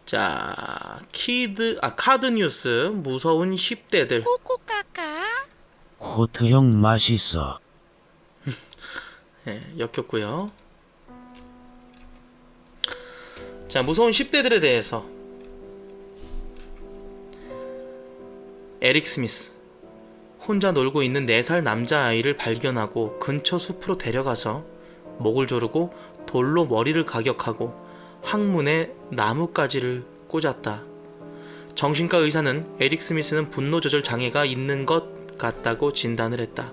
자, 카드 뉴스 무서운 10대들. 코트형 맛있어. 네, 엮였고요. 자, 무서운 10대들에 대해서. 에릭 스미스. 혼자 놀고 있는 4살 남자아이를 발견하고 근처 숲으로 데려가서 목을 조르고 돌로 머리를 가격하고 항문에 나뭇가지를 꽂았다. 정신과 의사는 에릭 스미스는 분노 조절 장애가 있는 것 같다고 진단을 했다.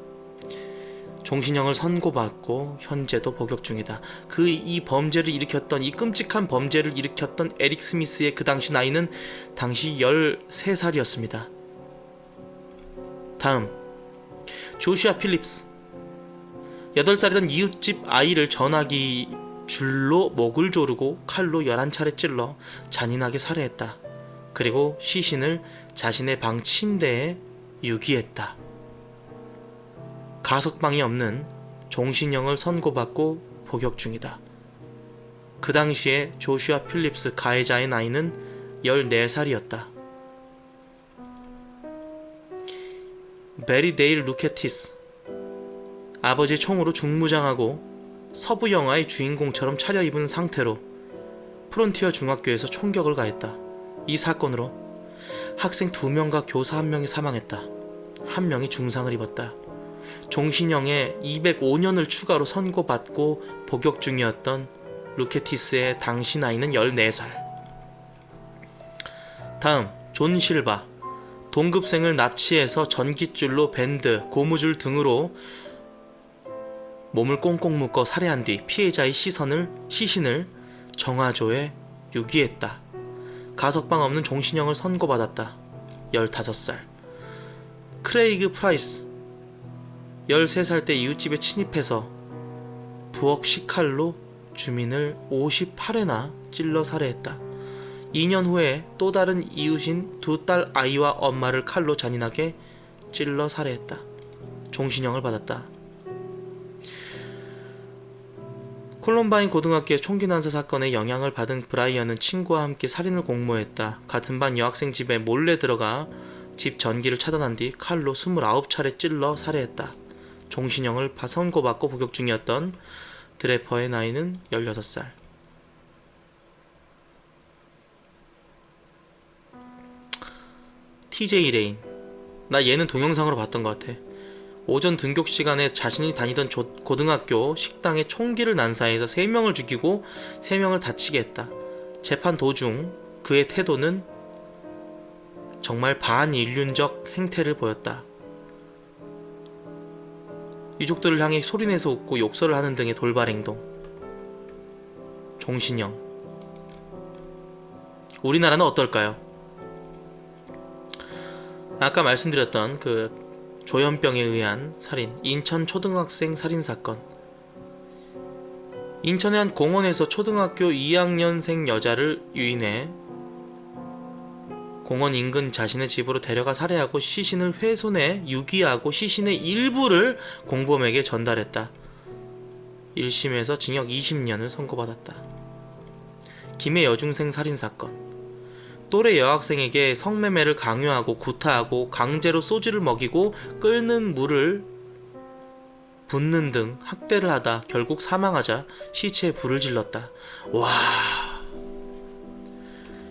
종신형을 선고받고 현재도 복역 중이다. 이 범죄를 일으켰던, 이 끔찍한 범죄를 일으켰던 에릭 스미스의 그 당시 나이는 당시 13살이었습니다. 다음, 조슈아 필립스. 8살이던 이웃집 아이를 전화기 줄로 목을 조르고 칼로 11차례 찔러 잔인하게 살해했다. 그리고 시신을 자신의 방 침대에 유기했다. 가석방이 없는 종신형을 선고받고 복역 중이다. 그 당시에 조슈아 필립스 가해자의 나이는 14살이었다. 베리 데일 루케티스. 아버지 총으로 중무장하고 서부 영화의 주인공처럼 차려입은 상태로 프론티어 중학교에서 총격을 가했다. 이 사건으로 학생 2명과 교사 1명이 사망했다. 1명이 중상을 입었다. 종신형에 205년을 추가로 선고받고 복역 중이었던 루케티스의 당시 나이는 14살. 다음, 존 실바. 동급생을 납치해서 전깃줄로 밴드, 고무줄 등으로 몸을 꽁꽁 묶어 살해한 뒤 피해자의 시신을 정화조에 유기했다. 가석방 없는 종신형을 선고받았다. 15살. 크레이그 프라이스. 13살 때 이웃집에 침입해서 부엌 식칼로 주민을 58회나 찔러 살해했다. 2년 후에 또 다른 이웃인 2딸 아이와 엄마를 칼로 잔인하게 찔러 살해했다. 종신형을 받았다. 콜럼바인 고등학교의 총기 난사 사건에 영향을 받은 브라이언은 친구와 함께 살인을 공모했다. 같은 반 여학생 집에 몰래 들어가 집 전기를 차단한 뒤 칼로 29차례 찔러 살해했다. 종신형을 선고받고 복역 중이었던 드래퍼의 나이는 16살. TJ 레인. 나 얘는 동영상으로 봤던 것 같아. 오전 등교 시간에 자신이 다니던 고등학교 식당에 총기를 난사해서 3명을 죽이고 3명을 다치게 했다. 재판 도중 그의 태도는 정말 반인륜적 행태를 보였다. 유족들을 향해 소리내서 웃고 욕설을 하는 등의 돌발 행동. 종신형. 우리나라는 어떨까요? 아까 말씀드렸던 조현병에 의한 살인, 인천 초등학생 살인사건. 인천의 한 공원에서 초등학교 2학년생 여자를 유인해 공원 인근 자신의 집으로 데려가 살해하고 시신을 훼손해 유기하고 시신의 일부를 공범에게 전달했다. 1심에서 징역 20년을 선고받았다. 김해 여중생 살인사건. 또래 여학생에게 성매매를 강요하고 구타하고 강제로 소주를 먹이고 끓는 물을 붓는 등 학대를 하다 결국 사망하자 시체에 불을 질렀다. 와...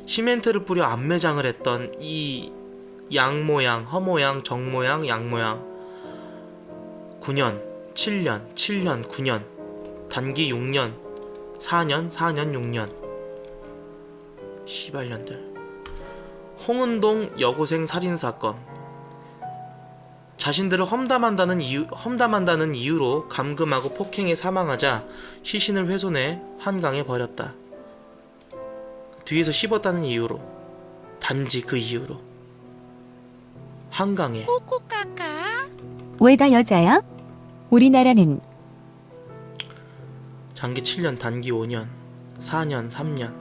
시멘트를 뿌려 안매장을 했던 이 양모양, 허모양, 정모양, 양모양. 9년, 7년, 7년, 9년, 단기 6년, 4년, 4년, 6년. 시발년들. 홍은동 여고생 살인사건. 자신들을 험담한다는 이유로 감금하고 폭행해 사망하자 시신을 훼손해 한강에 버렸다. 뒤에서 씹었다는 이유로, 단지 그 이유로 한강에. 왜 다 여자야? 우리나라는 장기 7년, 단기 5년, 4년, 3년.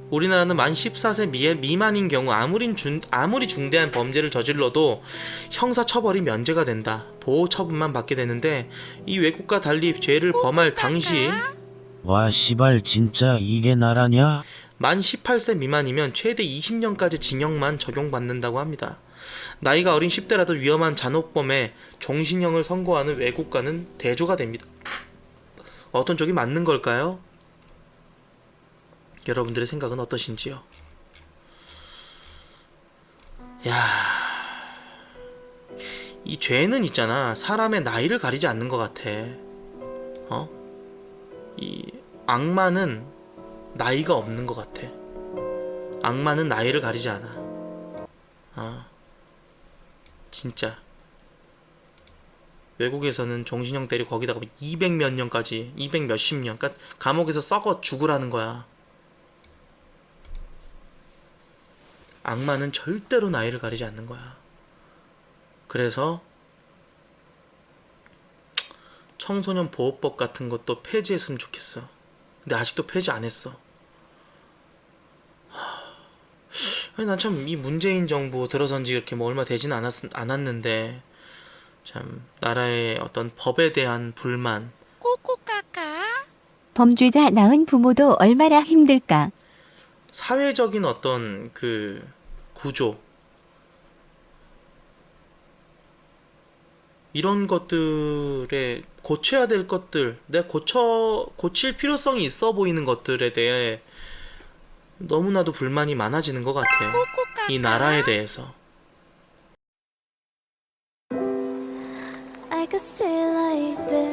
우리나라는 만 14세 미만인 경우 아무리 중대한 범죄를 저질러도 형사처벌이 면제가 된다. 보호처분만 받게 되는데 이 외국과 달리 죄를 범할 당시 와 씨발 진짜 이게 나라냐? 만 18세 미만이면 최대 20년까지 징역만 적용받는다고 합니다. 나이가 어린 10대라도 위험한 잔혹범에 종신형을 선고하는 외국과는 대조가 됩니다. 어떤 쪽이 맞는 걸까요? 여러분들의 생각은 어떠신지요? 이 죄는 있잖아. 사람의 나이를 가리지 않는 것 같아. 이 악마는 나이가 없는 것 같아. 악마는 나이를 가리지 않아. 진짜. 외국에서는 종신형 때리고 거기다가 200 몇 년까지, 200 몇십 년, 그러니까 감옥에서 썩어 죽으라는 거야. 악마는 절대로 나이를 가리지 않는 거야. 그래서 청소년 보호법 같은 것도 폐지했으면 좋겠어. 근데 아직도 폐지 안 했어. 난 참 이 문재인 정부 들어선 지 이렇게 뭐 얼마 되진 않았는데 참 나라의 어떤 법에 대한 불만, 범죄자 낳은 부모도 얼마나 힘들까. 사회적인 어떤 그 구조, 이런 것들에 고쳐야 될 것들, 내가 고칠 필요성이 있어 보이는 것들에 대해 너무나도 불만이 많아지는 것 같아. 이 나라에 대해서. I could stay like this.